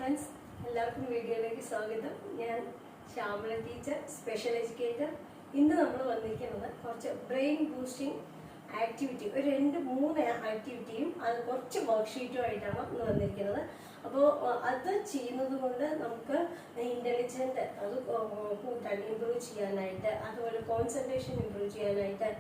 Friends, എല്ലാവർക്കും വീഡിയോയിലേക്ക് സ്വാഗതം. ഞാൻ ശ്യാമള ടീച്ചർ, സ്പെഷ്യൽ എഡ്യൂക്കേറ്റർ. ഇന്ന് നമ്മൾ വന്നിരിക്കുന്നത് കുറച്ച് ബ്രെയിൻ ബൂസ്റ്റിംഗ് ആക്ടിവിറ്റി, ഒരു 2-3 ആക്ടിവിറ്റിയും അത് കുറച്ച് വർക്ക്ഷീറ്റും ആയിട്ടാണ് ഇന്ന് വന്നിരിക്കുന്നത്. അപ്പോൾ അത് ചെയ്യുന്നത് കൊണ്ട് നമുക്ക് ഇൻ്റലിജൻ്റ് അത് കൂട്ടാൻ ഇമ്പ്രൂവ് ചെയ്യാനായിട്ട്, അതുപോലെ കോൺസെൻട്രേഷൻ ഇമ്പ്രൂവ് ചെയ്യാനായിട്ട്,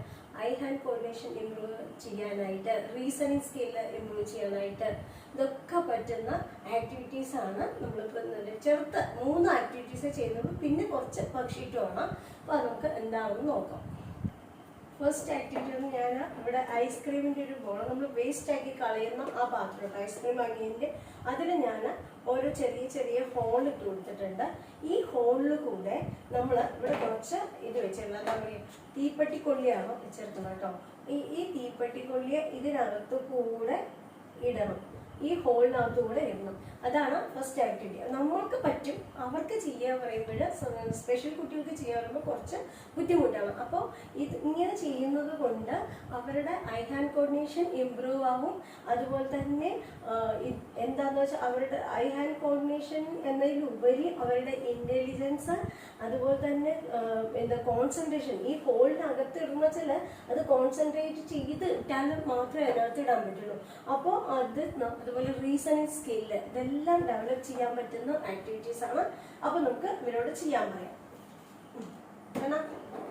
ഐ ഹാൻഡ് കോർഡിനേഷൻ ഇമ്പ്രൂവ് ചെയ്യാനായിട്ട്, റീസണിങ് സ്കില്ല് ഇമ്പ്രൂവ് ചെയ്യാനായിട്ട് ഇതൊക്കെ പറ്റുന്ന ആക്ടിവിറ്റീസാണ് നമ്മളിപ്പോൾ ചെറുത്ത് 3 ആക്ടിവിറ്റീസേ ചെയ്യുന്നുള്ളൂ. പിന്നെ കുറച്ച് വർക്ക്ഷീറ്റുമാണ്. അപ്പോൾ അത് നമുക്ക് എന്താണെന്ന് നോക്കാം. ഫസ്റ്റ് ആക്ടിവിറ്റി ഞാൻ ഇവിടെ ഐസ്ക്രീമിൻ്റെ ഒരു ബോൾ നമ്മൾ വേസ്റ്റ് ആക്കി കളയുന്ന ആ പാത്രം, ഐസ്ക്രീം വാങ്ങിയതിൻ്റെ അതിൽ ഞാൻ ഓരോ ചെറിയ ചെറിയ ഹോൾ ഇട്ട് കൊടുത്തിട്ടുണ്ട്. ഈ ഹോളിൽ കൂടെ നമ്മൾ ഇവിടെ കുറച്ച് ഇത് വെച്ചിട്ടുള്ള എന്താ പറയുക, തീപ്പെട്ടിക്കൊള്ളിയാണ് വെച്ചെടുക്കുന്നത് കേട്ടോ. ഈ തീപ്പെട്ടിക്കൊള്ളിയെ ഇതിനകത്ത് കൂടെ ഇടണം, ഈ ഹോളിനകത്ത് കൂടെ ഇടണം. അതാണ് ഫസ്റ്റ് ആക്ടിവിറ്റി. നമ്മൾക്ക് പറ്റും, അവർക്ക് ചെയ്യാൻ പറയുമ്പോൾ, സ്പെഷ്യൽ കുട്ടികൾക്ക് ചെയ്യാൻ പറയുമ്പോൾ കുറച്ച് ബുദ്ധിമുട്ടാണ്. അപ്പോൾ ഇത് ഇങ്ങനെ ചെയ്യുന്നത് കൊണ്ട് അവരുടെ ഐ ഹാൻഡ് കോർഡിനേഷൻ ഇമ്പ്രൂവ് ആവും. അതുപോലെ തന്നെ എന്താണെന്ന് വെച്ചാൽ അവരുടെ ഐ ഹാൻഡ് കോർഡിനേഷൻ എന്നതിലുപരി അവരുടെ ഇൻ്റലിജൻസ്, അതുപോലെ തന്നെ കോൺസെൻട്രേഷൻ, ഈ ഹോളിനകത്ത് ഇടുന്ന വെച്ചാൽ അത് കോൺസെൻട്രേറ്റ് ചെയ്ത് ഇട്ടാലും മാത്രമേ അതിനകത്ത് ഇടാൻ പറ്റുള്ളൂ. അപ്പോൾ അതുപോലെ റീസണിങ് സ്കില്ല് ഇതെല്ലാം ഡെവലപ്പ് ചെയ്യാൻ പറ്റുന്ന ആക്ടിവിറ്റീസ് ആണ്. അപ്പോൾ നമുക്ക് ഇവരോട് ചെയ്യാൻ പറയാം. കാരണം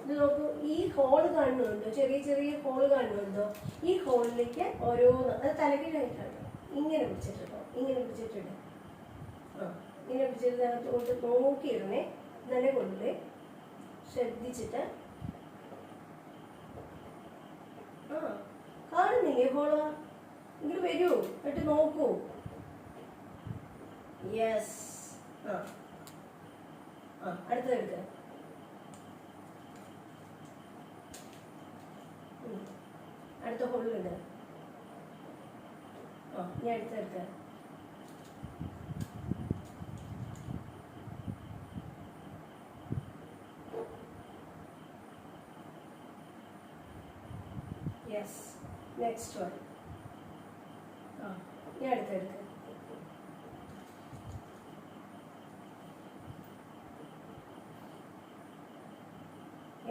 ഇത് നോക്കൂ, ഈ ഹോള് കാണുന്നുണ്ടോ, ചെറിയ ചെറിയ ഹോള് കാണുന്നുണ്ടോ? ഈ ഹോളിലേക്ക് ഓരോന്ന് അത് തലകീഴായിട്ടാണ് ഇങ്ങനെ പിടിച്ചിട്ടുണ്ടോ, ഇങ്ങനെ പിടിച്ചിട്ടുണ്ട്. ഇങ്ങനെ പിടിച്ചിട്ട് നോക്കിയിടണേ, നിലകൊള്ളേ, ശ്രദ്ധിച്ചിട്ട്. കാണുന്നില്ലേ ഹോള്? ഇങ്ങോട്ട് വരൂ, എന്നിട്ട് നോക്കൂ. യെസ്. അടുത്തെടുക്ക. അടുത്ത ഹോളിലുണ്ട്. ഞാൻ അടുത്തെടുക്ക. യെസ്. Next one. ഞാൻ അടുത്തെടുക്ക.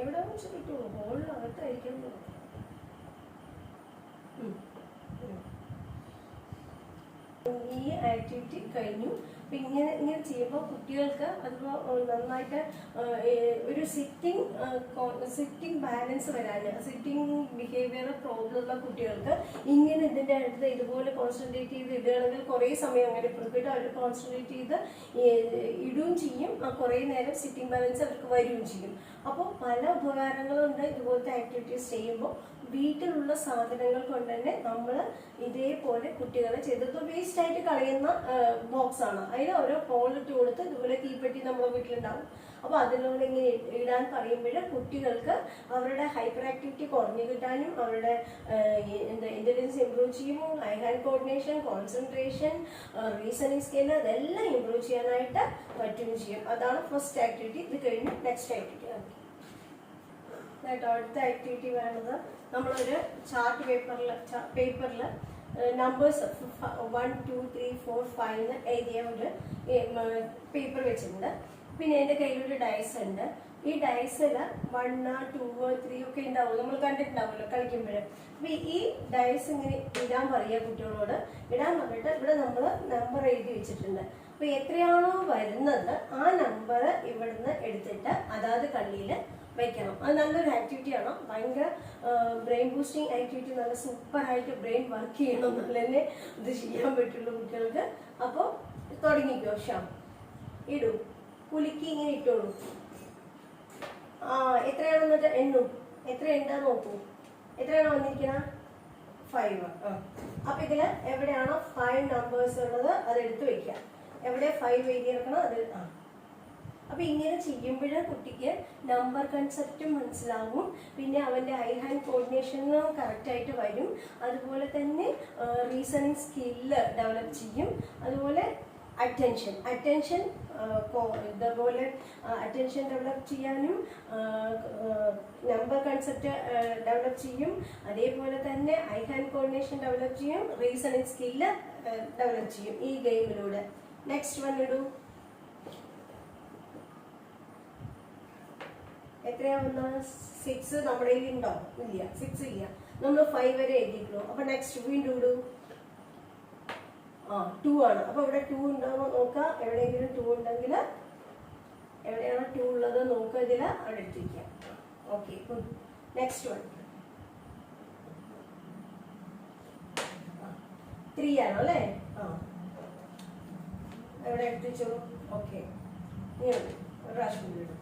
എവിടെ വെച്ച് കിട്ടുമോ? ഹോളിനകത്തായിരിക്കും. ഈ ആക്ടിവിറ്റി കഴിഞ്ഞു. പിന്നെ ഇങ്ങനെ ചെയ്യുമ്പോൾ കുട്ടികൾക്ക് അതുപോലെ നന്നായിട്ട് ഒരു സിറ്റിംഗ് ബാലൻസ് വരാൻ, സിറ്റിംഗ് ബിഹേവിയർ പ്രോബ്ലം ഉള്ള കുട്ടികൾക്ക് ഇങ്ങനെ ഇതിൻ്റെ അടുത്ത് ഇതുപോലെ കോൺസെൻട്രേറ്റ് ചെയ്ത് ഇടുകയാണെങ്കിൽ കുറേ സമയം അങ്ങനെ പ്രിപ്പയർഡ് അവർ കോൺസെൻട്രേറ്റ് ചെയ്ത് ഇടുകയും ചെയ്യും. കുറേ നേരം സിറ്റിംഗ് ബാലൻസ് അവർക്ക് വരികയും ചെയ്യും. അപ്പോൾ പല ഉപകാരങ്ങളുണ്ട് ഇതുപോലത്തെ ആക്ടിവിറ്റീസ് ചെയ്യുമ്പോൾ. വീട്ടിലുള്ള സാധനങ്ങൾ കൊണ്ട് തന്നെ നമ്മൾ ഇതേപോലെ കുട്ടികളെ ചെയ്തത് വേസ്റ്റ് ആയിട്ട് കളയുന്ന ബോക്സ് ആണ്. അതിൽ ഓരോ ഹോൾ ഇട്ട് കൊടുത്ത് ഇതുപോലെ തീപ്പെട്ടി നമ്മുടെ വീട്ടിലുണ്ടാവും. അപ്പോൾ അതിലൂടെ ഇങ്ങനെ ഇടാൻ പറയുമ്പോൾ കുട്ടികൾക്ക് അവരുടെ ഹൈപ്പർ ആക്ടിവിറ്റി കുറഞ്ഞു കിട്ടാനും, അവരുടെ ഇന്റലിജൻസ് ഇമ്പ്രൂവ് ചെയ്യും, I hand coordination, concentration, reasoning skill അതെല്ലാം ഇമ്പ്രൂവ് ചെയ്യാനായിട്ട് പറ്റുകയും ചെയ്യും. അതാണ് ഫസ്റ്റ് ആക്ടിവിറ്റി. ഇത് കഴിഞ്ഞ് നെക്സ്റ്റ് ആക്ടിവിറ്റി കേട്ടോ. അടുത്ത ആക്ടിവിറ്റി വേണ്ടത് നമ്മളൊരു ചാർട്ട് പേപ്പറിൽ നമ്പേഴ്സ് 1, 2, 3, 4, 5 എന്ന് എഴുതിയ ഒരു പേപ്പർ വെച്ചിട്ടുണ്ട്. പിന്നെ എൻ്റെ കയ്യിലൊരു ഡൈസ് ഉണ്ട്. ഈ ഡൈസിൽ 1, 2, 3 ഒക്കെ ഉണ്ടാവും, നമ്മൾ കണ്ടിട്ടുണ്ടാവുമല്ലോ കളിക്കുമ്പോൾ. അപ്പോൾ ഈ ഡൈസ് ഇങ്ങനെ ഇടാൻ പറയുക കുട്ടികളോട്. ഇടാൻ പറഞ്ഞിട്ട് ഇവിടെ നമ്മൾ നമ്പർ എഴുതി വെച്ചിട്ടുണ്ട്. അപ്പോൾ എത്രയാണോ വരുന്നത് ആ നമ്പർ ഇവിടുന്ന് എടുത്തിട്ട് അതാത് കള്ളിയിൽ വയ്ക്കണം. അത് നല്ലൊരു ആക്ടിവിറ്റിയാണ്, ഭയങ്കര ബ്രെയിൻ ബൂസ്റ്റിംഗ് ആക്ടിവിറ്റി. നല്ല സൂപ്പറായിട്ട് ബ്രെയിൻ വർക്ക് ചെയ്യണം എന്നാൽ തന്നെ ഇത് ചെയ്യാൻ പറ്റുള്ളൂ കുട്ടികൾക്ക്. അപ്പോൾ തുടങ്ങിക്കോ ശ്യാം, ഇടൂ, കുലുക്കി ഇങ്ങനെ ഇട്ടോളൂ. എത്രയാണെന്നിട്ട് എണ്ണു, എത്ര എണ്ണാ നോക്കൂ. എത്രയാണോ വന്നിരിക്കണ? 5. അപ്പം ഇതിൽ എവിടെയാണോ 5 നമ്പേഴ്സ് ഉള്ളത് അതെടുത്ത് വയ്ക്കുക. എവിടെ 5 എഴുതിയിരിക്കണം അത്. അപ്പം ഇങ്ങനെ ചെയ്യുമ്പോൾ കുട്ടിക്ക് നമ്പർ കൺസെപ്റ്റും മനസ്സിലാവും. പിന്നെ അവൻ്റെ ഐ ഹാൻഡ് കോർഡിനേഷനും കറക്റ്റായിട്ട് വരും. അതുപോലെ തന്നെ റീസണിങ് സ്കില്ല് ഡെവലപ്പ് ചെയ്യും. അതുപോലെ അറ്റൻഷൻ ഇതുപോലെ അറ്റൻഷൻ ഡെവലപ്പ് ചെയ്യാനും, നമ്പർ കൺസെപ്റ്റ് ഡെവലപ്പ് ചെയ്യും. അതേപോലെ തന്നെ ഐ ഹാൻഡ് കോർഡിനേഷൻ ഡെവലപ്പ് ചെയ്യും, റീസണിങ് സ്കില്ല് ഡെവലപ്പ് ചെയ്യും ഈ ഗെയിമിലൂടെ. നെക്സ്റ്റ് വൺ ഇടൂ. എത്രയാ വന്ന? 6 നമ്മുടെ കയ്യിൽ ഉണ്ടോ? ഇല്ല, 6 ഇല്ല. നമ്മൾ 5 വരെ എഴുതിയിട്ടുള്ളൂ. അപ്പൊ നെക്സ്റ്റ് വീണ്ടും ഇടൂ. 2 ആണ്. അപ്പൊ ഇവിടെ 2 ഉണ്ടാവുമോ നോക്കാം. എവിടെയെങ്കിലും 2 ഉണ്ടെങ്കിൽ എവിടെയാണോ 2 ഉള്ളത് നോക്കുക. ഇതിൽ അവിടെ എടുത്തിരിക്കാം. Okay, good. നെക്സ്റ്റ് വൺ 3 ആണോ അല്ലേ? എവിടെ എടുത്തിച്ചോളൂ. ഓക്കെ, ഒരു പ്രാവശ്യം ഇടും.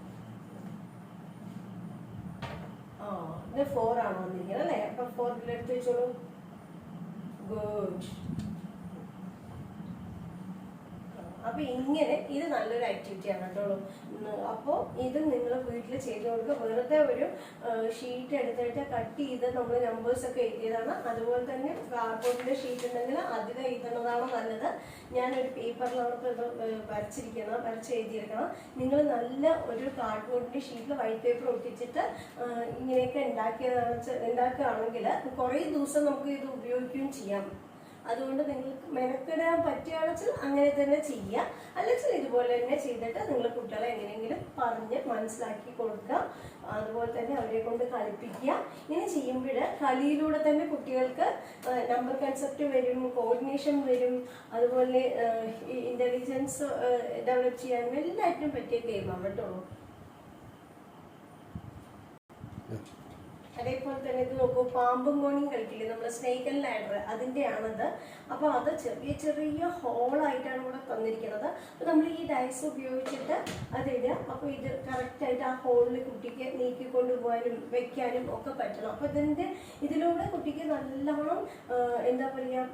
ഇത് 4 ആണോ വന്നിരിക്കുന്നത് അല്ലേ? അപ്പൊ 4 എടുത്ത് വെച്ചോളൂ. ഗുഡ്. അപ്പൊ ഇങ്ങനെ ഇത് നല്ലൊരു ആക്ടിവിറ്റി ആണ് കേട്ടോ. അപ്പോൾ ഇത് നിങ്ങൾ വീട്ടിൽ ചെയ്ത് കൊടുക്കുക. വെറുതെ ഒരു ഷീറ്റ് എടുത്തിട്ട് കട്ട് ചെയ്ത് നമ്മൾ നമ്പേഴ്സ് ഒക്കെ എഴുതിയതാണ്. അതുപോലെ തന്നെ കാർഡ്ബോർഡിന്റെ ഷീറ്റ് ഉണ്ടെങ്കിൽ അതിൽ എഴുതുന്നതാണ് നല്ലത്. ഞാനൊരു പേപ്പറിലാണ് ഇപ്പോൾ ഇത് വരച്ച് എഴുതിയിരിക്കണം. നിങ്ങൾ നല്ല ഒരു കാർഡ്ബോർഡിന്റെ ഷീറ്റിൽ വൈറ്റ് പേപ്പർ ഒട്ടിച്ചിട്ട് ഇങ്ങനെയൊക്കെ ഉണ്ടാക്കുകയാണെങ്കിൽ കുറേ ദിവസം നമുക്ക് ഇത് ഉപയോഗിക്കുകയും ചെയ്യാം. അതുകൊണ്ട് നിങ്ങൾക്ക് മെനക്കെടാൻ പറ്റുകയാണെന്ന് അങ്ങനെ തന്നെ ചെയ്യുക. അല്ലെങ്കിൽ ഇതുപോലെ തന്നെ ചെയ്തിട്ട് നിങ്ങൾ കുട്ടികളെ എങ്ങനെയെങ്കിലും പറഞ്ഞ് മനസ്സിലാക്കി കൊടുക്കുക. അതുപോലെ തന്നെ അവരെ കൊണ്ട് കളിപ്പിക്കുക. ഇങ്ങനെ ചെയ്യുമ്പോൾ കളിയിലൂടെ തന്നെ കുട്ടികൾക്ക് നമ്പർ കൺസെപ്റ്റ് വരും, കോർഡിനേഷൻ വരും, അതുപോലെ ഇന്റലിജൻസ് ഡെവലപ്പ് ചെയ്യാനും എല്ലാറ്റിനും പറ്റിയ ഗെയിമാണ് കേട്ടോ. അതേപോലെ തന്നെ ഇത് നോക്കൂ, പാമ്പും കോണിയും കളിക്കില്ലേ നമ്മൾ, സ്നേക്ക് ആൻഡ് ലാഡർ, അതിൻ്റെ ആണത്. അപ്പോൾ അത് ചെറിയ ചെറിയ ഹോളായിട്ടാണ് ഇവിടെ തന്നിരിക്കുന്നത്. അപ്പോൾ നമ്മൾ ഈ ഡൈസ് ഉപയോഗിച്ചിട്ട് അതിടുക. അപ്പോൾ ഇത് കറക്റ്റായിട്ട് ആ ഹോളിൽ കുട്ടിക്ക് നീക്കിക്കൊണ്ട് പോകാനും വെക്കാനും ഒക്കെ പറ്റണം. അപ്പോൾ ഇതിലൂടെ കുട്ടിക്ക് നല്ലോണം എന്താ പറയുക,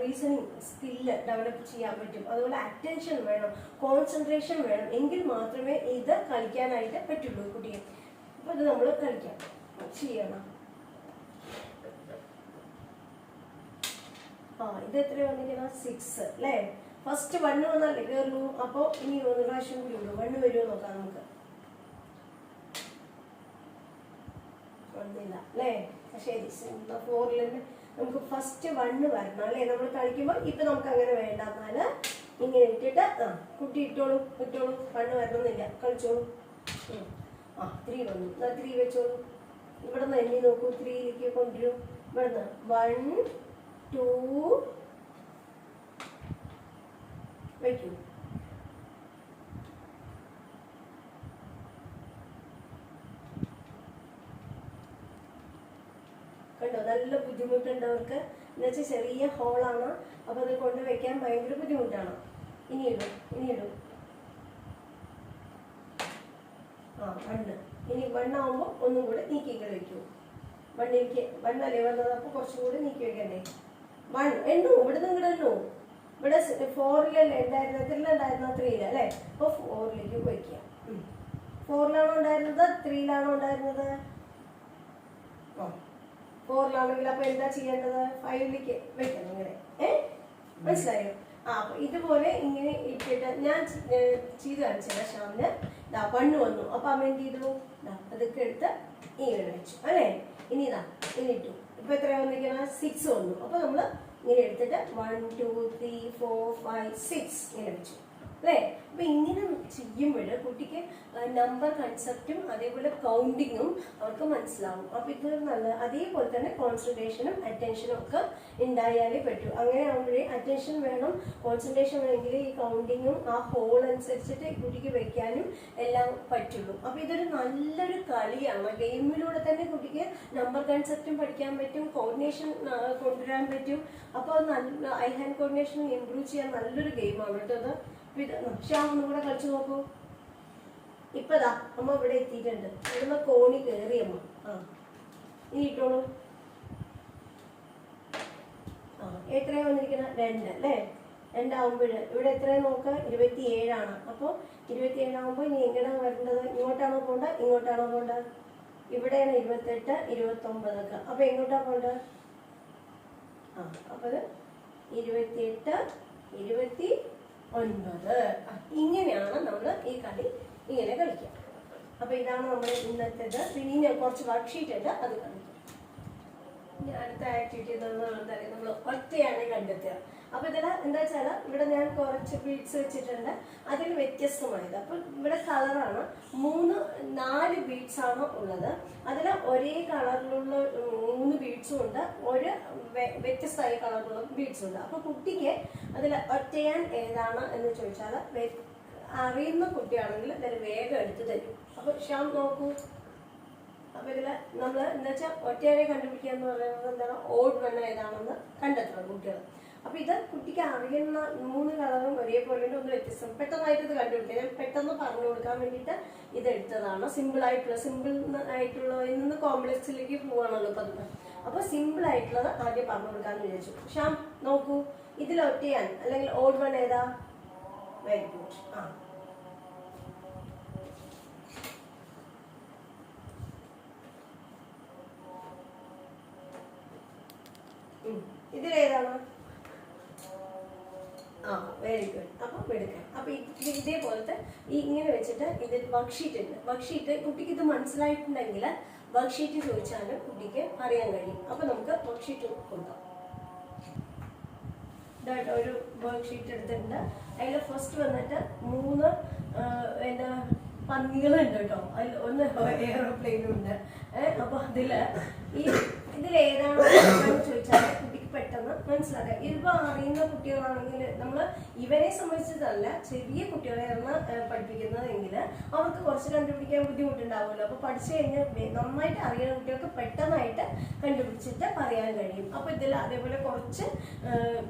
റീസണിങ് സ്കില്ല് ഡെവലപ്പ് ചെയ്യാൻ പറ്റും. അതുപോലെ അറ്റൻഷൻ വേണം, കോൺസെൻട്രേഷൻ വേണം. എങ്കിൽ മാത്രമേ ഇത് കളിക്കാനായിട്ട് പറ്റുള്ളൂ കുട്ടിയെ. അപ്പോൾ ഇത് നമ്മൾ കളിക്കാം ചെയ്യണം. ഇത് എത്ര വന്നിരിക്കണം? 6 അല്ലേ? ഫസ്റ്റ് 1 വന്നല്ലേ കയറുള്ളൂ. അപ്പോൾ ഇനി ഒരു പ്രാവശ്യം കൂടി ഉള്ളൂ. 1 വരുമോ നോക്കാം നമുക്ക്. വന്നില്ല അല്ലേ? ശരി, 4ൽ തന്നെ നമുക്ക് ഫസ്റ്റ് 1 വരണം അല്ലേ? നമ്മൾ കളിക്കുമ്പോൾ ഇപ്പൊ നമുക്ക് അങ്ങനെ വേണ്ട. എന്നാല് ഇങ്ങനെ ഇട്ടിട്ട് കുട്ടി ഇട്ടോളൂ 1 വരണമെന്നില്ല, കളിച്ചോളൂ. 3 വന്നു. 3 വെച്ചോളൂ. ഇവിടെ നിന്ന് എണ്ണി നോക്കൂ. 3ലേക്ക് കൊണ്ടുവരും. ഇവിടുന്ന് 1 2 വയ്ക്കൂ. കണ്ടോ, നല്ല ബുദ്ധിമുട്ടുണ്ട് അവർക്ക്. എന്നുവെച്ചാൽ ചെറിയ ഹോളാണ്. അപ്പൊ അത് കൊണ്ടുവയ്ക്കാൻ ഭയങ്കര ബുദ്ധിമുട്ടാണ്. ഇനി ഇടും. 1. ഇനി 1 ആവുമ്പോൾ ഒന്നും കൂടെ നീക്കി ഇങ്ങനെ വെക്കൂ. 1 അല്ലേ വന്നത്? അപ്പൊ കുറച്ചും കൂടെ നീക്കി വെക്കണ്ടേ? 1 എണ്ണു. ഇവിടെ നിന്ന് ഇങ്ങോട്ട് എണ്ണു. ഇവിടെ 4ലല്ലേ ഉണ്ടായിരുന്നത്? 3 അല്ലേ? അപ്പൊ 4ലേക്ക് വയ്ക്കുക. 4ലാണോ ഉണ്ടായിരുന്നത്? 3ലാണോ ഉണ്ടായിരുന്നത്? 4ലാണെങ്കിൽ അപ്പൊ എന്താ ചെയ്യേണ്ടത്? 5ലേക്ക് വെക്കണം. ഇങ്ങനെ മനസ്സിലായോ? അപ്പൊ ഇതുപോലെ ഇങ്ങനെ ഇട്ടിട്ട് ഞാൻ ചെയ്ത് കാണിച്ചത് ശ്യാമിന്. 1 വന്നു. അപ്പൊ അമ്മ എന്ത് ചെയ്തു? അതൊക്കെ എടുത്ത് ഇങ്ങനെ വെച്ചു അല്ലേ? ഇനി ഇട്ടു. ഇപ്പൊ എത്രയാ വന്നിരിക്കണം? 6 വന്നു. അപ്പൊ നമ്മള് ഇങ്ങനെ എടുത്തിട്ട് 1 2 3 4 5 6 ഇങ്ങനെ വെച്ചു അല്ലേ? അപ്പൊ ഇങ്ങനെ ചെയ്യുമ്പോൾ കുട്ടിക്ക് നമ്പർ കൺസെപ്റ്റും അതേപോലെ കൗണ്ടിങ്ങും അവർക്ക് മനസ്സിലാവും. അപ്പൊ ഇത് നല്ല, അതേപോലെ തന്നെ കോൺസെൻട്രേഷനും അറ്റൻഷനും ഒക്കെ ഉണ്ടായാലേ പറ്റൂ. അങ്ങനെ ആകുമ്പോഴേ അറ്റൻഷൻ വേണം, കോൺസെൻട്രേഷൻ വേണമെങ്കിൽ ഈ കൗണ്ടിങ്ങും ആ ഹോൾ അനുസരിച്ചിട്ട് കുട്ടിക്ക് വെക്കാനും എല്ലാം പറ്റുള്ളൂ. അപ്പൊ ഇതൊരു നല്ലൊരു കളിയാണ്. ഗെയിമിലൂടെ തന്നെ കുട്ടിക്ക് നമ്പർ കൺസെപ്റ്റും പഠിക്കാൻ പറ്റും, കോർഡിനേഷൻ കൊണ്ടുവരാൻ പറ്റും. അപ്പോൾ നല്ല ഐ ഹാൻഡ് കോർഡിനേഷൻ ഇംപ്രൂവ് ചെയ്യാൻ നല്ലൊരു ഗെയിമാണ് കേട്ടോ. ശ്യാം ഒന്നും കൂടെ കളിച്ചു നോക്കൂ. ഇപ്പതാ അമ്മ ഇവിടെ എത്തിയിട്ടുണ്ട്. ഇവിടുന്ന് കോണി കയറി അമ്മ. ഇനി ഇട്ടോളൂ. എത്രയാ വന്നിരിക്കണം? 2 അല്ലേ? 2 ആവുമ്പോൾ ഇവിടെ എത്രയാ നോക്ക? 27ആണ്. അപ്പോൾ 27 ആവുമ്പോൾ ഇനി എങ്ങനെയാണ് വരേണ്ടത്? ഇങ്ങോട്ടാണോ പോകേണ്ടത്? ഇങ്ങോട്ടാണോ പോകേണ്ടത്? ഇവിടെയാണ് 28 29 ഒക്കെ. അപ്പൊ എങ്ങോട്ടാ പോകേണ്ടത്? അപ്പൊ 28 29. ഇങ്ങനെയാണ് നമ്മൾ ഈ കളി ഇങ്ങനെ കളിക്കുക. അപ്പൊ ഇതാണ് നമ്മുടെ ഇന്നത്തേത്. പിന്നെ കുറച്ച് വർക്ക്ഷീറ്റ് ഉണ്ട്, അത് കളിക്കാം. അടുത്ത ആക്ടിവിറ്റി നമ്മൾ ഒറ്റയാണ് കണ്ടെത്തുക. അപ്പൊ ഇതിൽ എന്താ വെച്ചാൽ ഇവിടെ ഞാൻ കുറച്ച് ബീഡ്സ് വെച്ചിട്ടുണ്ട്, അതിൽ വ്യത്യസ്തമായത്. അപ്പൊ ഇവിടെ കളറാണ് 4 ബീഡ്സ് ആണ് ഉള്ളത്. അതിൽ ഒരേ കളറിലുള്ള 3 ബീഡ്സും ഉണ്ട്, ഒരു വ്യത്യസ്തമായ കളറിലുള്ള ബീഡ്സും ഉണ്ട്. അപ്പൊ കുട്ടിക്ക് അതിൽ ഒറ്റയാൻ ഏതാണ് എന്ന് ചോദിച്ചാൽ അറിയുന്ന കുട്ടിയാണെങ്കിൽ ഇതിൽ വേഗം എടുത്തു തരും. അപ്പൊ ശ്യാം നോക്കൂ. അപ്പൊ ഇതില് നമ്മൾ എന്താ വെച്ചാൽ ഒറ്റയാനെ കണ്ടുപിടിക്കുക എന്ന് പറയുന്നത് എന്താണ്, ഓഡ് വൺ ഏതാണെന്ന് കണ്ടെത്തണം കുട്ടികൾ. അപ്പൊ ഇത് കുട്ടിക്ക് അറിയുന്ന 3 കളറും ഒരേപോലെ ഒന്ന് വ്യത്യസ്തം പെട്ടെന്നായിട്ട് ഇത് കണ്ടുപിടിക്കുക. ഞാൻ പെട്ടെന്ന് പറഞ്ഞു കൊടുക്കാൻ വേണ്ടിയിട്ട് ഇത് എടുത്തതാണ്. സിമ്പിൾ ആയിട്ടുള്ള നിന്ന് കോംപ്ലക്സിലേക്ക് പോവാണല്ലോ പതിവ്. അപ്പൊ സിമ്പിൾ ആയിട്ടുള്ളത് ആദ്യം പറഞ്ഞു കൊടുക്കാന്ന് വിചാരിച്ചു. ശ്യാം നോക്കൂ, ഇതിൽ ഒറ്റയാൻ അല്ലെങ്കിൽ ഓഡ് വൺ ഏതാ? Very good. ഇതിലേതാണ്? Very good. അപ്പം എടുക്കാം. അപ്പൊ ഇതേപോലത്തെ ഇങ്ങനെ വെച്ചിട്ട് ഇതിൽ വർക്ക്ഷീറ്റ് ഉണ്ട്. വർക്ക്ഷീറ്റ് കുട്ടിക്ക് ഇത് മനസ്സിലായിട്ടുണ്ടെങ്കിൽ വർക്ക്ഷീറ്റ് ചോദിച്ചാലും കുട്ടിക്ക് അറിയാൻ കഴിയും. അപ്പൊ നമുക്ക് വർക്ക്ഷീറ്റ് കൊടുക്കാം. ഇതായിട്ട് ഒരു വർക്ക്ഷീറ്റ് എടുത്തിട്ടുണ്ട്. അതിൽ ഫസ്റ്റ് വന്നിട്ട് 3 എന്താ പന്നികളുണ്ട് കേട്ടോ. അതിൽ ഒന്ന് എയറോപ്ലെയിനും ഉണ്ട്. അപ്പൊ ഇതിലേതാണ് ചോദിച്ചാൽ കുട്ടിക്ക് പെട്ടെന്ന് മനസ്സിലാക്കാം. ഇതിപ്പോ അറിയുന്ന കുട്ടികളാണെങ്കിൽ നമ്മൾ ഇവരെ സംബന്ധിച്ചതല്ല, ചെറിയ കുട്ടികളെയാണ് പഠിപ്പിക്കുന്നതെങ്കിൽ അവർക്ക് കുറച്ച് കണ്ടുപിടിക്കാൻ ബുദ്ധിമുട്ടുണ്ടാവുമല്ലോ. അപ്പൊ പഠിച്ചു കഴിഞ്ഞാൽ നന്നായിട്ട് അറിയുന്ന കുട്ടികൾക്ക് പെട്ടെന്നായിട്ട് കണ്ടുപിടിച്ചിട്ട് പറയാൻ കഴിയും. അപ്പൊ ഇതിൽ അതേപോലെ കുറച്ച്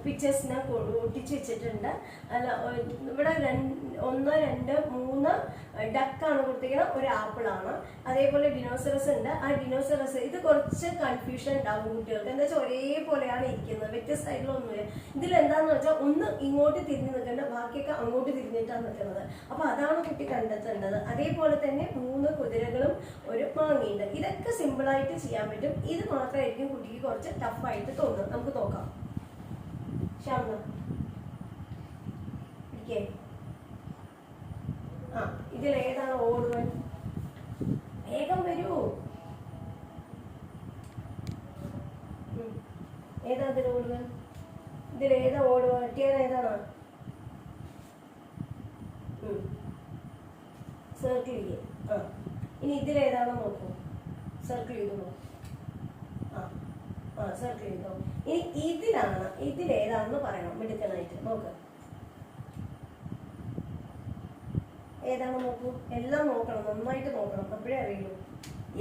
പിക്ചേഴ്സ് ഞാൻ ഒട്ടിച്ച് വെച്ചിട്ടുണ്ട്. അല്ല, ഇവിടെ 1 2 3 ഡക്കാണ് കൊടുത്തിരിക്കുന്നത്, ഒരു ആപ്പിളാണ്. അതേപോലെ ഡിനോസറസ് ഉണ്ട്. ആ ഡിനോസറസ് ഇത് കുറച്ച് കൺഫ്യൂഷൻ ഉണ്ടാവും കുട്ടികൾക്ക്. എന്താ വെച്ചാൽ ഒരേപോലെയാണ് ഇരിക്കുന്നത്, വ്യത്യസ്തമായിട്ടുള്ള ഒന്നുമില്ല. ഇതിൽ എന്താന്ന് വെച്ചാൽ ഒന്ന് ഇങ്ങോട്ട് തിരിഞ്ഞ് നിൽക്കേണ്ട, ബാക്കിയൊക്കെ അങ്ങോട്ട് തിരിഞ്ഞിട്ടാണ് നിൽക്കുന്നത്. അപ്പൊ അതാണ് കുട്ടി കണ്ടെത്തേണ്ടത്. അതേപോലെ തന്നെ 3 കുതിരകളും ഒരു മാങ്ങയുണ്ട്. ഇതൊക്കെ സിമ്പിളായിട്ട് ചെയ്യാൻ പറ്റും. ഇത് മാത്രമായിരിക്കും കുട്ടിക്ക് കുറച്ച് ടഫായിട്ട് തോന്നുന്നത്. നമുക്ക് നോക്കാം. ശ്യാമ പിടിക്കേ. ഇതിലേതാണ് ഓഡ് വൺ? വേഗം വരൂ. ഏതാ ഇതിൽ ഓഡ് വൺ? ഇതിലേതാ ഓഡ് വൺ? ഒറ്റയാൻ ഏതാണ്? സർക്കിൾ ചെയ്യേ. ഇനി ഇതിലേതാണോ നോക്കൂ. സർക്കിൾ ചെയ്തോ. സർക്കിൾ ചെയ്തോ. ഇനി ഇതിലേതാണെന്ന് പറയണം മിടുക്കനായിട്ട്. നോക്ക്, ഏതാണോ നോക്കൂ. എല്ലാം നോക്കണം, നന്നായിട്ട് നോക്കണം, അപ്പോഴേ അറിയുള്ളൂ.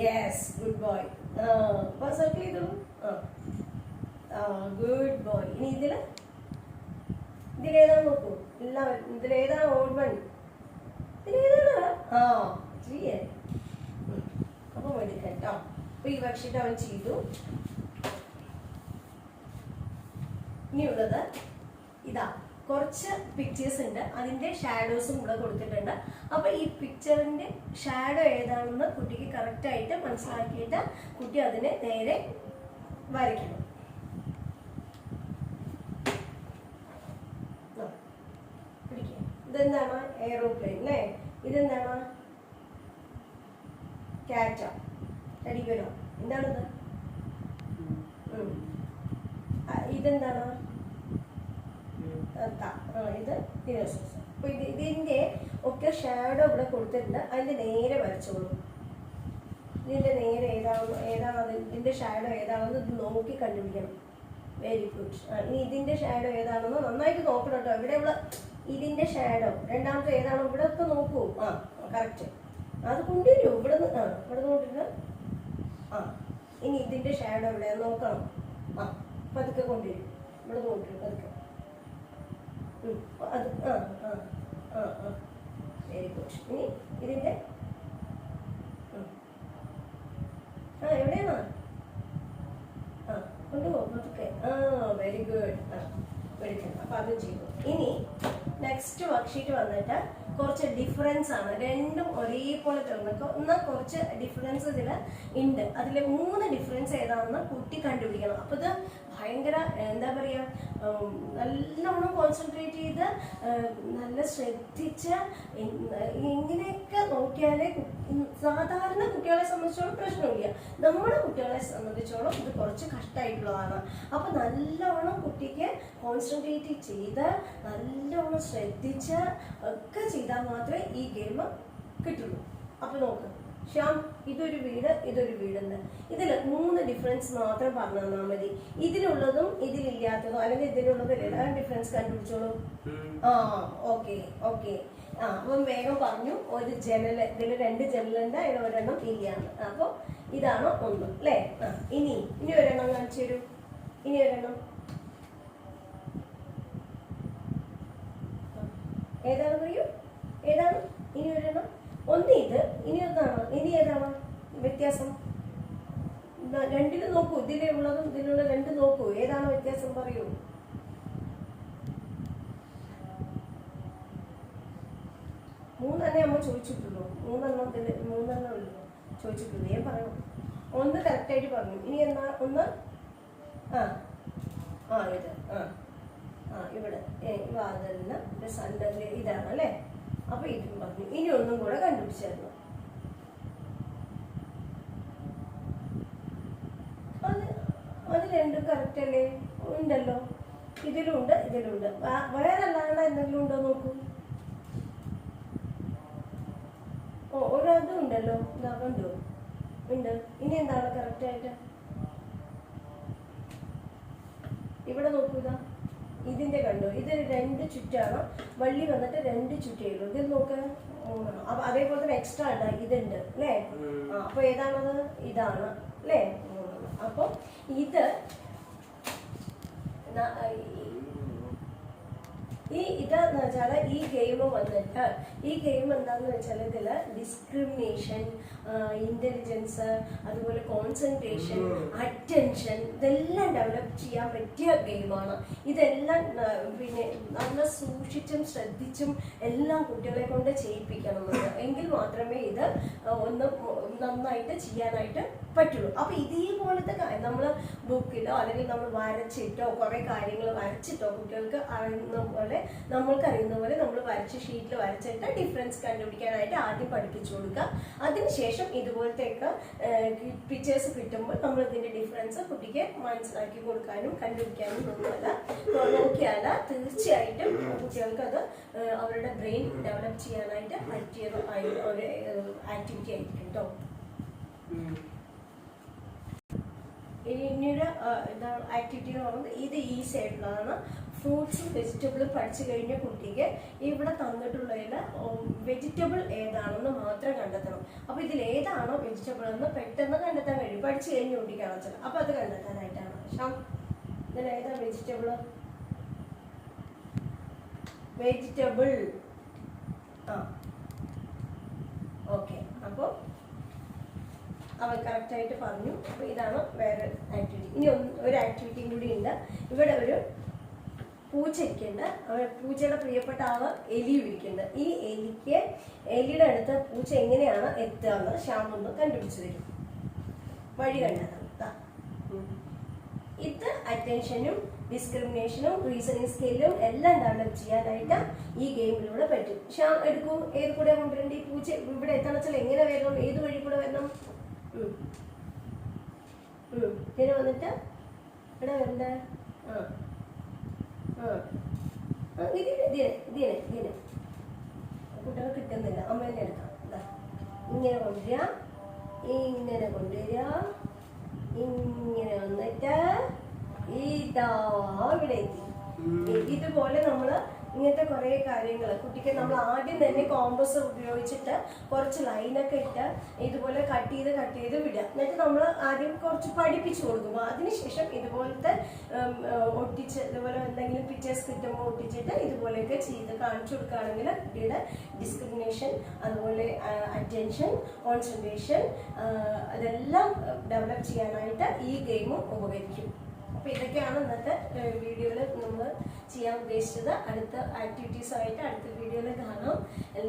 Yes, good boy. അപ്പൊ സർക്കിൾ ചെയ്തോളൂ. Good boy. ഇനി ഇതിലേതാണ് നോക്കൂ. എല്ലാവരും ഇതിലേതാണ് ഓഡ് വൺ? ഇതിലേതാണ്? അപ്പൊ എടുക്കാം കേട്ടോ. അപ്പൊ ഈ വർക്ക്ഷീറ്റ് അവൻ ചെയ്തു. ഇനിയുള്ളത് ഇതാ, കുറച്ച് പിക്ചേഴ്സ് ഉണ്ട്, അതിന്റെ ഷാഡോസും കൂടെ കൊടുത്തിട്ടുണ്ട്. അപ്പൊ ഈ പിക്ചറിന്റെ ഷാഡോ ഏതാണെന്ന് കുട്ടിക്ക് കറക്റ്റ് ആയിട്ട് മനസ്സിലാക്കിയിട്ട് കുട്ടി അതിനെ നേരെ വരയ്ക്കണം. ഇതെന്താണ്? എയറോപ്ലെയിൻ അല്ലേ? ഇതെന്താണ്? ക്യാറ്റ. അടിക്കലോ. എന്താണിത്? ഇതെന്താണ്? ഇത് ഡിനോസറസ്. അപ്പൊ ഇതിന്റെ ഒക്കെ ഷാഡോ ഇവിടെ കൊടുത്തിട്ടുണ്ട്. അതിന്റെ നേരെ വരച്ചോളൂ. ഇതിന്റെ നേരെ ഏതാണ് ഇതിന്റെ ഷാഡോ ഏതാണെന്ന് ഇത് നോക്കി കണ്ടുപിടിക്കണം. Very good. ഇനി ഇതിന്റെ ഷാഡോ ഏതാണെന്ന് നന്നായിട്ട് നോക്കണം കേട്ടോ. ഇവിടെയുള്ള ഇതിന്റെ ഷാഡോ രണ്ടാമത്തെ ഏതാണോ ഇവിടെ ഒക്കെ നോക്കൂ. കറക്റ്റ്. അത് കൊണ്ടുവരൂ. ഇവിടെ നോക്കിട്ട് ഇനി ഇതിന്റെ ഷാഡോ ഇവിടെ നോക്കണം. പതുക്കെ കൊണ്ടുവരും. ഇവിടെ നോക്കിട്ട് പതുക്കെ. അത് വെരി ഗുഡ്. ഇനി ഇതിന്റെ എവിടെയാണോ? കൊണ്ടുപോകും പതുക്കെ. Very good. അപ്പൊ അതും ചെയ്തു. ഇനി നെക്സ്റ്റ് വർക്ക്ഷീറ്റ് വന്നിട്ട് കുറച്ച് ഡിഫറൻസ് ആണ്. രണ്ടും ഒരേപോലെ എന്നാൽ കുറച്ച് ഡിഫറൻസ് ഇതിൽ ഉണ്ട്. അതിൽ 3 ഡിഫറൻസ് ഏതാണെന്ന് കുട്ടി കണ്ടുപിടിക്കണം. അപ്പൊ ഇത് ഭയങ്കര എന്താ പറയുക, നല്ലോണം കോൺസെൻട്രേറ്റ് ചെയ്ത് നല്ല ശ്രദ്ധിച്ച് ഇങ്ങനെയൊക്കെ നോക്കിയാലേ സാധാരണ കുട്ടികളെ സംബന്ധിച്ചോളം പ്രശ്നമില്ല. നമ്മുടെ കുട്ടികളെ സംബന്ധിച്ചോളം ഇത് കുറച്ച് കഷ്ടമായിട്ടുള്ളതാണ്. അപ്പൊ നല്ലോണം കുട്ടിക്ക് കോൺസെൻട്രേറ്റ് ചെയ്ത് നല്ലോണം ശ്രദ്ധിച്ച് ഒക്കെ ചെയ്താൽ മാത്രമേ ഈ ഗെയിം കിട്ടുള്ളൂ. അപ്പൊ നോക്ക് ശ്യാം, ഇതൊരു വീട്, ഇതൊരു വീടുണ്ട്. ഇതിൽ 3 ഡിഫറൻസ് മാത്രം പറഞ്ഞു തന്നാൽ മതി. ഇതിലുള്ളതും ഇതിലില്ലാത്തതും അല്ലെങ്കിൽ ഇതിലുള്ളതും ഏതാണ് ഡിഫറൻസ് കണ്ടുപിടിച്ചോളൂ. Okay okay. അപ്പം വേഗം പറഞ്ഞു. ഒരു ജനല്, ഇതിൽ 2 ജനലുണ്ട്, അതിൽ ഒരെണ്ണം ഇല്ലാന്ന്. അപ്പൊ ഇതാണ് 1 അല്ലേ? ഇനി ഒരെണ്ണം കാണിച്ചു തരൂ. ഇനി ഒരെണ്ണം ഏതാണ് പറയൂ, ഏതാണ്? ഇനി ഒരെണ്ണം. ഒന്ന് ഇത്, ഇനി ഒന്നാണ്. ഇനി ഏതാണ് വ്യത്യാസം? 2 നോക്കൂ. ഇതിലുള്ളതും ഇതിലുള്ള 2 നോക്കൂ. ഏതാണ് വ്യത്യാസം പറയൂ. മൂന്നെണ്ണേ നമ്മൾ ചോദിച്ചിട്ടുള്ളൂ. 3 ചോദിച്ചിട്ടുള്ളൂ. ഞാൻ പറയണം. 1 കറക്റ്റായിട്ട് പറഞ്ഞു. ഇനി എന്നാ ഒന്ന്? ഇത് ഇവിടെ വാതിലിന് സെന്ററിൽ ഇതാണ് അല്ലേ? അപ്പൊ ഇതും പറഞ്ഞു. ഇനി ഒന്നും കൂടെ കണ്ടുപിടിച്ചായിരുന്നു. അത് 2 കറക്റ്റ് അല്ലേ? ഉണ്ടല്ലോ. ഇതിലുണ്ട്, ഇതിലുണ്ട്. വേറെ അല്ലാണ്ട് എന്തെങ്കിലും ഉണ്ടോ നോക്കൂ. ഒരതും ഉണ്ടല്ലോ. ഇതാ കണ്ടോ? ഉണ്ട്. ഇനി എന്താണ് കറക്റ്റ് ആയിട്ട്? ഇവിടെ നോക്കൂ. ഇതാ ഇതിന്റെ കണ്ടോ? ഇത് 2 ചുറ്റാണ്. വള്ളി വന്നിട്ട് 2 ചുറ്റേ ഉള്ളൂ. ഇതിൽ നോക്ക് 3. അപ്പൊ അതേപോലെ തന്നെ എക്സ്ട്രാ ഉണ്ട്, ഇതുണ്ട് അല്ലേ? അപ്പൊ ഏതാണത്? ഇതാണ് അല്ലേ? 3. അപ്പൊ ഇത് ഇതെന്ന് വെച്ചാൽ ഈ ഗെയിം വന്നിട്ട് ഈ ഗെയിം എന്താന്ന് വെച്ചാൽ ഇതില് ഡിസ്ക്രിമിനേഷൻ, ഇന്റലിജൻസ്, അതുപോലെ കോൺസെൻട്രേഷൻ, അറ്റൻഷൻ ഇതെല്ലാം ഡെവലപ്പ് ചെയ്യാൻ പറ്റിയ ഗെയിമാണ്. ഇതെല്ലാം പിന്നെ നല്ല സൂക്ഷിച്ചും ശ്രദ്ധിച്ചും എല്ലാം കുട്ടികളെ കൊണ്ട് ചെയ്യിപ്പിക്കണം. എങ്കിൽ മാത്രമേ ഇത് ഒന്ന് നന്നായിട്ട് ചെയ്യാനായിട്ട് പറ്റുള്ളൂ. അപ്പൊ ഇതേപോലത്തെ നമ്മൾ ബുക്കിലോ അല്ലെങ്കിൽ നമ്മൾ വരച്ചിട്ടോ കുറെ കാര്യങ്ങൾ വരച്ചിട്ടോ കുട്ടികൾക്ക് അറിയുന്ന പോലെ നമ്മൾക്ക് അറിയുന്ന പോലെ നമ്മൾ വരച്ച് ഷീറ്റിൽ വരച്ചിട്ട് ഡിഫറൻസ് കണ്ടുപിടിക്കാനായിട്ട് ആദ്യം പഠിപ്പിച്ചു കൊടുക്കുക. അതിനുശേഷം ഇതുപോലത്തെയൊക്കെ പിക്ചേഴ്സ് കിട്ടുമ്പോൾ നമ്മൾ ഇതിന്റെ ഡിഫറൻസ് കുട്ടിക്ക് മനസ്സിലാക്കി കൊടുക്കാനും കണ്ടുപിടിക്കാനും ഒന്നുമല്ല നോക്കിയാൽ തീർച്ചയായിട്ടും കുട്ടികൾക്ക് അത് അവരുടെ ബ്രെയിൻ ഡെവലപ്പ് ചെയ്യാനായിട്ട് പറ്റിയ ഒരു ആക്ടിവിറ്റി ആയിരിക്കും കേട്ടോ. പിന്നീട് എന്താണ് ആക്ടിവിറ്റി എന്ന് പറയുന്നത്? ഇത് ഈസി ആയിട്ടുള്ളതാണ്. ഫ്രൂട്ട്സും വെജിറ്റബിളും പഠിച്ചു കഴിഞ്ഞ കുട്ടിക്ക് ഇവിടെ തന്നിട്ടുള്ളതിൽ വെജിറ്റബിൾ ഏതാണെന്ന് മാത്രം കണ്ടെത്തണം. അപ്പൊ ഇതിൽ ഏതാണോ വെജിറ്റബിൾ എന്ന് പെട്ടെന്ന് കണ്ടെത്താൻ കഴിയും. പഠിച്ചു കഴിഞ്ഞ കുട്ടിക്കാണ് വെച്ചാൽ അപ്പൊ അത് കണ്ടെത്താനായിട്ടാണ്. ഇതിൽ ഏതാ വെജിറ്റബിള്? വെജിറ്റബിൾ. ഓക്കെ. അപ്പൊ അവൻ കറക്റ്റായിട്ട് പറഞ്ഞു. അപ്പൊ ഇതാണ് വേറെ ആക്ടിവിറ്റി. ഇനി ഒരു ആക്ടിവിറ്റിയും കൂടി ഉണ്ട്. ഇവിടെ ഒരു പൂച്ച ഇരിക്കുന്നുണ്ട്. പൂച്ചയുടെ പ്രിയപ്പെട്ട ആള് എലിയും ഇരിക്കുന്നുണ്ട്. ഈ എലിയുടെ അടുത്ത് പൂച്ച എങ്ങനെയാണ് എത്തുക എന്ന് ശ്യാമൊന്ന് കണ്ടുപിടിച്ചു തരും. വഴി കണ്ടെത്തണം. ഇത് അറ്റൻഷനും ഡിസ്ക്രിമിനേഷനും റീസണിങ് സ്കില്ലും എല്ലാം ഡെവലപ്പ് ചെയ്യാനായിട്ട് ഈ ഗെയിമിലൂടെ പറ്റും. ശ്യാം എടുക്കൂ. ഏത് കൂടെ കൊണ്ടുവരേണ്ട? ഈ പൂച്ച ഇവിടെ എത്തണം വെച്ചാൽ എങ്ങനെ വരണം? ഏത് വഴി കൂടെ വരണം? ഇങ്ങനെ വന്നിട്ട് ഇവിടെ വരണ്ടേ? ഇതിനെ കുട്ടികൾ കിട്ടുന്നില്ല. അമ്മേനെ എടുക്കാം. ഇങ്ങനെ കൊണ്ടുവരിക, ഇങ്ങനെ കൊണ്ടുവരിക, ഇങ്ങനെ വന്നിട്ട് ഇതാ ഇവിടെ എത്തി. ഇതുപോലെ നമ്മള് ഇങ്ങനത്തെ കുറെ കാര്യങ്ങൾ കുട്ടിക്ക് നമ്മൾ ആദ്യം തന്നെ കോമ്പസ് ഉപയോഗിച്ചിട്ട് കുറച്ച് ലൈനൊക്കെ ഇട്ട് ഇതുപോലെ കട്ട് ചെയ്ത് വിടുക. എന്നിട്ട് നമ്മൾ ആദ്യം കുറച്ച് പഠിപ്പിച്ചു കൊടുക്കും. അതിനുശേഷം ഇതുപോലത്തെ ഒട്ടിച്ച് ഇതുപോലെ എന്തെങ്കിലും പിക്ചേഴ്സ് കിട്ടുമ്പോൾ ഒട്ടിച്ചിട്ട് ഇതുപോലെയൊക്കെ ചെയ്ത് കാണിച്ചു കൊടുക്കുകയാണെങ്കിൽ കുട്ടിയുടെ ഡിസ്ക്രിമിനേഷൻ, അതുപോലെ അറ്റൻഷൻ, കോൺസെൻട്രേഷൻ അതെല്ലാം ഡെവലപ്പ് ചെയ്യാനായിട്ട് ഈ ഗെയിമും ഉപകരിക്കും. അപ്പൊ ഇതൊക്കെയാണ് ഇന്നത്തെ വീഡിയോയിൽ നമ്മൾ ചെയ്യാൻ ഉദ്ദേശിച്ചത്. അടുത്ത ആക്ടിവിറ്റീസുമായിട്ട് അടുത്ത വീഡിയോയിൽ കാണാം.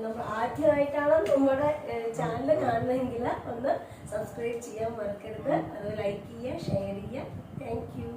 നമ്മൾ ആദ്യമായിട്ടാണ് നമ്മുടെ ചാനൽ കാണുന്നതെങ്കിൽ ഒന്ന് സബ്സ്ക്രൈബ് ചെയ്യാൻ മറക്കരുത്. അത് ലൈക്ക് ചെയ്യുക, ഷെയർ ചെയ്യുക. Thank you.